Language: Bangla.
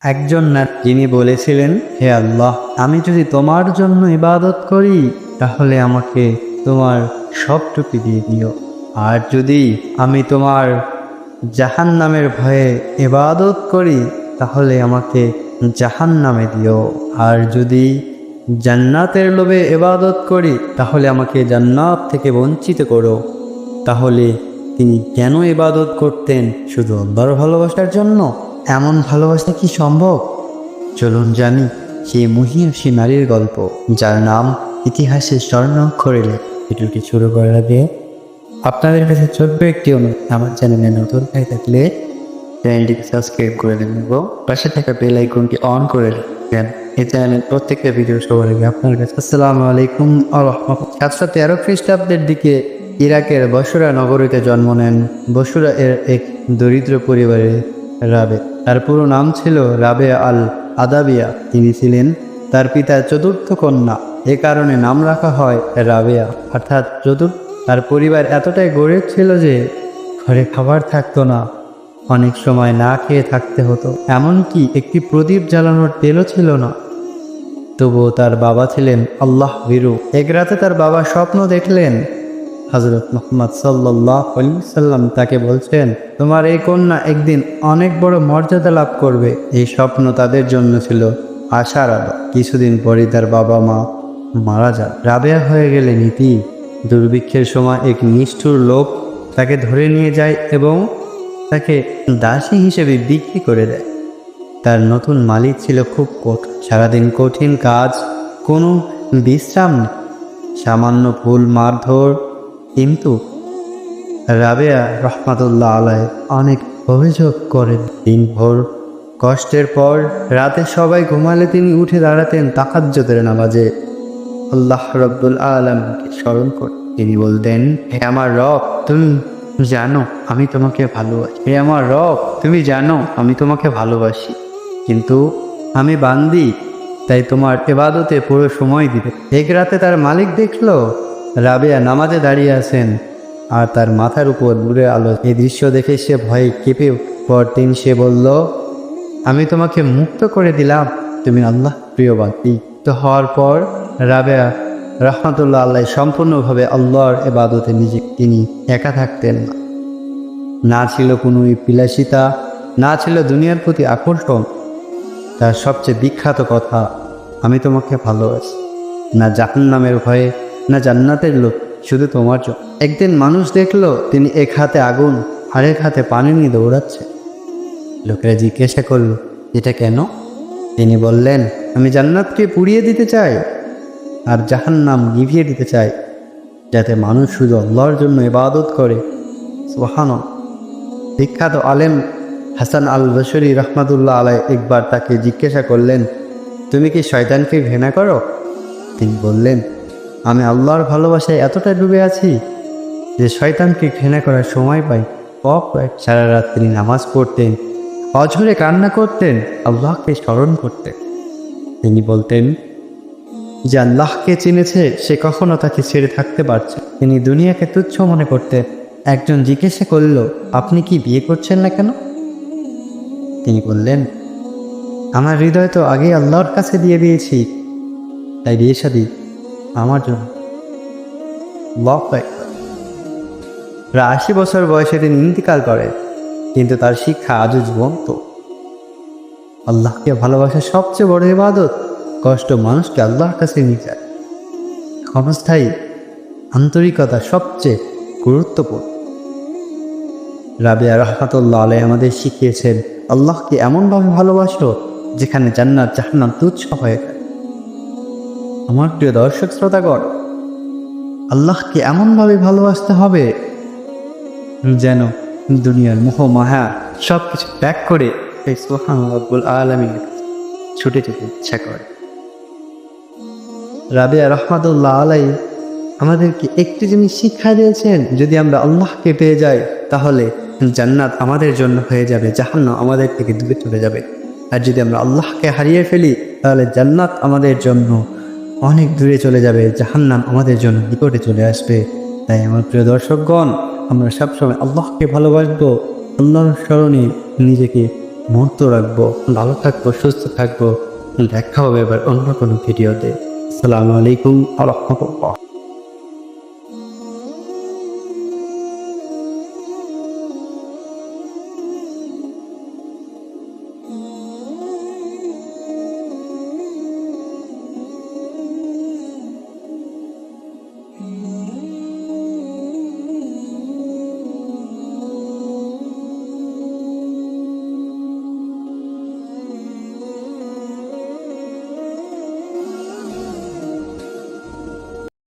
একজন না যিনি বলেছিলেন, হে আল্লাহ, আমি যদি তোমার জন্য ইবাদত করি তাহলে আমাকে তোমার সবটুকু দিয়ে দিও, আর যদি আমি তোমার জাহান্নামের ভয়ে ইবাদত করি তাহলে আমাকে জাহান্নামে দিও, আর যদি জান্নাতের লোভে ইবাদত করি তাহলে আমাকে জান্নাত থেকে বঞ্চিত করো। তাহলে তিনি কেন ইবাদত করতেন? শুধু আল্লাহর ভালোবাসার জন্য? এমন ভালোবাসা কি সম্ভব? চলুন জানি সেই মহিষী নারীর গল্প, যার নাম ইতিহাসের স্বর্ণাক্ষরে লেখা। ভিডিওটি শুরু করার আগে আপনাদের কাছে ছোট্ট একটি অনুরোধ, আমার চ্যানেলে নতুন হয়ে থাকলে চ্যানেলটিকে সাবস্ক্রাইব করে দেবেন এবং পাশে থাকা বেল আইকনটি অন করে রাখবেন। এই চ্যানেলের প্রত্যেকটা ভিডিও সবার আগে আপনার কাছে। আসসালামু আলাইকুম ওয়া রাহমাতুল্লাহ। 713 খ্রিস্টাব্দের দিকে ইরাকের বসরা নগরীতে জন্ম নেন বসরা এর এক দরিদ্র পরিবারে রাবে। তার পুরো নাম ছিল রাবেয়া আল আদাবিয়া। তিনি ছিলেন তার পিতার চতুর্থ কন্যা, এ কারণে নাম রাখা হয় রাবেয়া, অর্থাৎ চতুর্থ। তার পরিবার এতটাই গরিব ছিল যে ঘরে খাবার থাকতো না, অনেক সময় না খেয়ে থাকতে হতো, এমনকি একটি প্রদীপ জ্বালানোর তেলও ছিল না। তবুও তার বাবা ছিলেন আল্লাহ ভীরু। এক রাতে তার বাবা স্বপ্ন দেখলেন, হযরত মুহাম্মদ সাল্লাল্লাহু আলাইহি সাল্লাম তাকে বলছেন, তোমার এই কন্যা একদিন অনেক বড় মর্যাদা লাভ করবে। এই স্বপ্ন তাদের জন্য ছিল আশার আলো। কিছুদিন পরই তার বাবা মা মারা যান। রাবেয়া হয়ে গেলেন ইতি। দুর্ভিক্ষের সময় এক নিষ্ঠুর লোক তাকে ধরে নিয়ে যায় এবং তাকে দাসী হিসেবে বিক্রি করে দেয়। তার নতুন মালিক ছিল খুব কঠোর, সারাদিন কঠিন কাজ, কোনো বিশ্রাম নেই, সামান্য ভুল মারধর। কিন্তু রাবেয়া রহমাতুল্লাহ আলাই অনেক অভিযোগ করেন। দিনভর কষ্টের পর রাতে সবাই ঘুমালে তিনি উঠে দাঁড়াতেন তাহাজ্জুদের নামাজে, আল্লাহ রব্বুল আলামিনকে স্মরণ করে। তিনি বলতেন, হে আমার রব, তুমি জানো আমি তোমাকে ভালোবাসি। হে আমার রব, তুমি জানো আমি তোমাকে ভালোবাসি, কিন্তু আমি বান্দি, তাই তোমার ইবাদতে পুরো সময় দিবে। এক রাতে তার মালিক দেখল রাবেয়া নামাজে দাঁড়িয়ে আছেন আর তার মাথার উপর নূরের আলো। এই দৃশ্য দেখে সে ভয়ে কেঁপে পরদিন সে বলল, আমি তোমাকে মুক্ত করে দিলাম, তুমি আল্লাহ প্রিয় বান্দি। তো হওয়ার পর রাবেয়া রহমাতুল্লাহ আল্লাহ সম্পূর্ণভাবে আল্লাহর ইবাদতে তিনি একা থাকতেন না। না ছিল কোনো বিলাসিতা, না ছিল দুনিয়ার প্রতি আকর্ষণ। তার সবচেয়ে বিখ্যাত কথা, আমি তোমাকে ভালোবাসি, না জাহান্নামের ভয়ে না জান্নাতের লোক, শুধু তোমার জন্য। একদিন মানুষ দেখলো তিনি এক হাতে আগুন আর এক হাতে পানি নিয়ে দৌড়াচ্ছে। লোকেরা জিজ্ঞাসা করল, এটা কেন? তিনি বললেন, আমি জান্নাতকে পুড়িয়ে দিতে চাই আর জাহান্নাম নিভিয়ে দিতে চাই, যাতে মানুষ শুধু আল্লাহর জন্য ইবাদত করে। সুবহানাল্লাহ। বিখ্যাত আলেম হাসান আল বসরি রহমাতুল্লাহ আলাই একবার তাকে জিজ্ঞাসা করলেন, তুমি কি শয়তানকে ঘৃণা করো? তিনি বললেন, আমি আল্লাহর ভালোবাসায় এতটা ডুবে আছি যে শয়তানকে ঘৃণা করার সময় পাই। সারা রাত তিনি নামাজ পড়তেন, অঝরে কান্না করতেন, আল্লাহকে স্মরণ করতেন। তিনি বলতেন, যে আল্লাহকে চিনেছে সে কখনো তাকে ছেড়ে থাকতে পারছে। তিনি দুনিয়াকে তুচ্ছ মনে করতেন। একজন জিজ্ঞাসা করল, আপনি কি বিয়ে করছেন না কেন? তিনি বললেন, আমার হৃদয় তো আগে আল্লাহর কাছে দিয়ে দিয়েছি, তাই বিয়ে শাদী আমার জন্য। প্রায় 80 বছর বয়সে তিনি ইন্তিকাল করেন, কিন্তু তার শিক্ষা আজও জীবন্ত। আল্লাহকে ভালোবাসার সবচেয়ে বড় ইবাদত কষ্ট মানুষকে আল্লাহর কাছে নিয়ে যায়। ক্ষণস্থায়ী আন্তরিকতা সবচেয়ে গুরুত্বপূর্ণ। রাবেয়া রহমাতুল্লাহ আলাইহি আমাদের শিখিয়েছেন, আল্লাহকে এমনভাবে ভালোবাসো যেখানে জান্নাত জাহান্নাম তুচ্ছ হয়ে যায়। আমার প্রিয় দর্শক শ্রোতাগণ, আল্লাহকে এমনভাবে ভালোবাসতে হবে যেন দুনিয়ার মোহ মায়া সব কিছু ত্যাগ করে এই সুবহান রব্বুল আলামিনের ছুটে যেতে ইচ্ছা করে। রাবেয়া রহমাতুল্লাহ আলাইহি আমাদেরকে একটি জিনিস শিক্ষা দিয়েছেন, যদি আমরা আল্লাহকে পেয়ে যাই তাহলে জান্নাত আমাদের জন্য হয়ে যাবে, জাহান্নাম আমাদের থেকে দূরে চলে যাবে। আর যদি আমরা আল্লাহকে হারিয়ে ফেলি তাহলে জান্নাত আমাদের জন্য অনেক দূরে চলে যাবে, জাহান্নাম আমাদের জন্য নিকটে চলে আসবে। তাই আমার প্রিয় দর্শকগণ, আমরা সবসময় আল্লাহকে ভালোবাসবো, আল্লাহর স্মরণে নিজেকে মুহূর্ত রাখবো। ভালো থাকবো, সুস্থ থাকবো। দেখা হবে এবার অন্য কোনো ভিডিওতে। আসসালামু আলাইকুম ওয়া রাহমাতুল্লাহ।